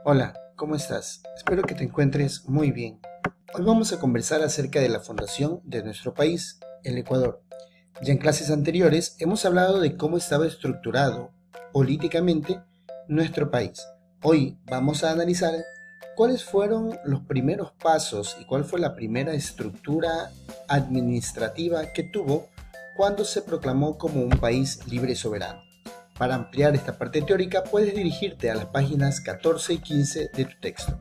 Hola, ¿cómo estás? Espero que te encuentres muy bien. Hoy vamos a conversar acerca de la fundación de nuestro país, el Ecuador. Ya en clases anteriores hemos hablado de cómo estaba estructurado políticamente nuestro país. Hoy vamos a analizar cuáles fueron los primeros pasos y cuál fue la primera estructura administrativa que tuvo cuando se proclamó como un país libre y soberano. Para ampliar esta parte teórica, puedes dirigirte a las páginas 14 y 15 de tu texto.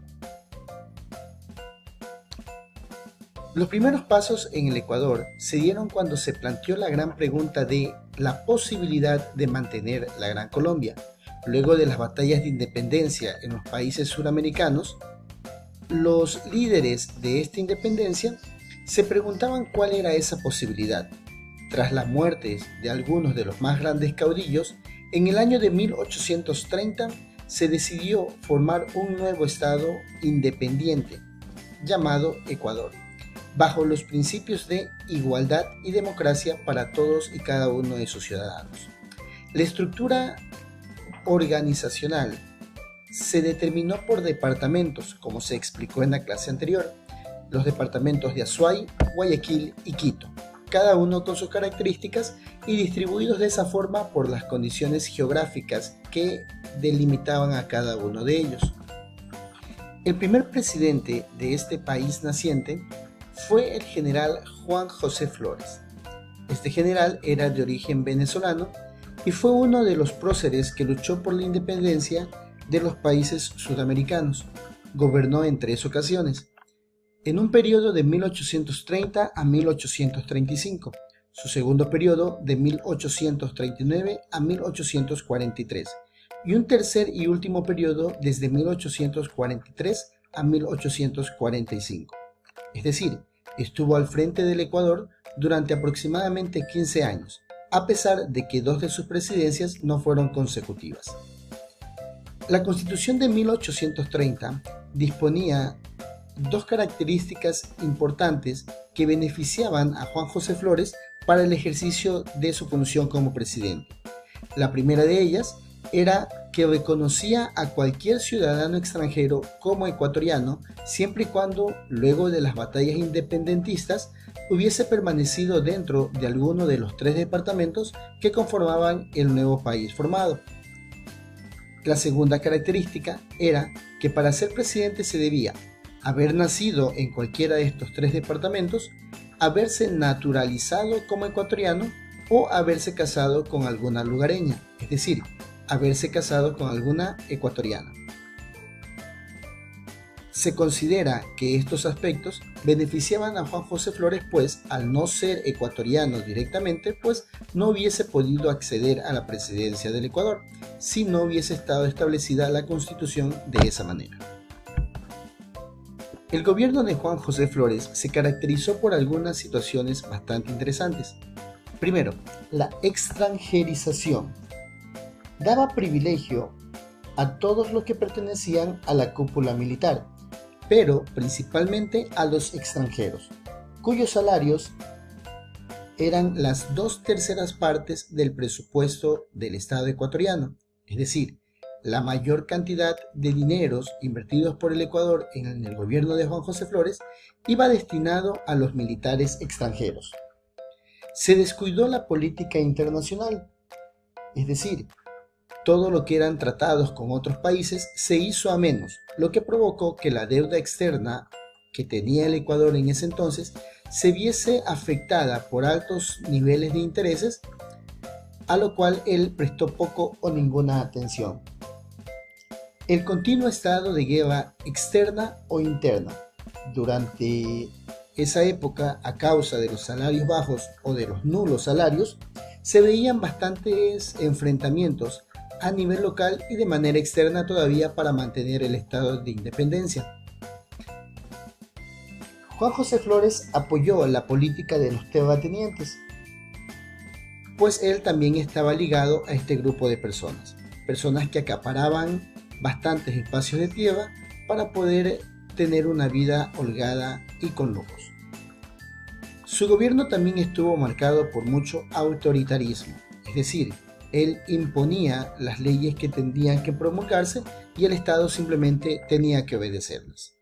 Los primeros pasos en el Ecuador se dieron cuando se planteó la gran pregunta de la posibilidad de mantener la Gran Colombia. Luego de las batallas de independencia en los países suramericanos, los líderes de esta independencia se preguntaban cuál era esa posibilidad. Tras las muertes de algunos de los más grandes caudillos, en el año de 1830 se decidió formar un nuevo estado independiente llamado Ecuador, bajo los principios de igualdad y democracia para todos y cada uno de sus ciudadanos. La estructura organizacional se determinó por departamentos, como se explicó en la clase anterior, los departamentos de Azuay, Guayaquil y Quito, cada uno con sus características y distribuidos de esa forma por las condiciones geográficas que delimitaban a cada uno de ellos. El primer presidente de este país naciente fue el general Juan José Flores. Este general era de origen venezolano y fue uno de los próceres que luchó por la independencia de los países sudamericanos. Gobernó en 3 ocasiones, en un periodo de 1830 a 1835, su segundo periodo de 1839 a 1843, y un tercer y último periodo desde 1843 a 1845. Es decir, estuvo al frente del Ecuador durante aproximadamente 15 años, a pesar de que 2 de sus presidencias no fueron consecutivas. La Constitución de 1830 disponía 2 características importantes que beneficiaban a Juan José Flores para el ejercicio de su función como presidente. La primera de ellas era que reconocía a cualquier ciudadano extranjero como ecuatoriano siempre y cuando, luego de las batallas independentistas, hubiese permanecido dentro de alguno de los 3 departamentos que conformaban el nuevo país formado. La segunda característica era que para ser presidente se debía haber nacido en cualquiera de estos 3 departamentos, haberse naturalizado como ecuatoriano o haberse casado con alguna lugareña, es decir, haberse casado con alguna ecuatoriana. Se considera que estos aspectos beneficiaban a Juan José Flores, pues al no ser ecuatoriano directamente, pues no hubiese podido acceder a la presidencia del Ecuador si no hubiese estado establecida la Constitución de esa manera. El gobierno de Juan José Flores se caracterizó por algunas situaciones bastante interesantes. Primero, la extranjerización. Daba privilegio a todos los que pertenecían a la cúpula militar, pero principalmente a los extranjeros, cuyos salarios eran las 2/3 partes del presupuesto del Estado ecuatoriano, es decir, la mayor cantidad de dineros invertidos por el Ecuador en el gobierno de Juan José Flores iba destinado a los militares extranjeros. Se descuidó la política internacional, es decir, todo lo que eran tratados con otros países se hizo a menos, lo que provocó que la deuda externa que tenía el Ecuador en ese entonces se viese afectada por altos niveles de intereses, a lo cual él prestó poco o ninguna atención. El continuo estado de guerra externa o interna. Durante esa época, a causa de los salarios bajos o de los nulos salarios, se veían bastantes enfrentamientos a nivel local y de manera externa todavía para mantener el estado de independencia. Juan José Flores apoyó la política de los terratenientes, pues él también estaba ligado a este grupo de personas que acaparaban bastantes espacios de tierra para poder tener una vida holgada y con lujos. Su gobierno también estuvo marcado por mucho autoritarismo, es decir, Él imponía las leyes que tendrían que promulgarse y el Estado simplemente tenía que obedecerlas.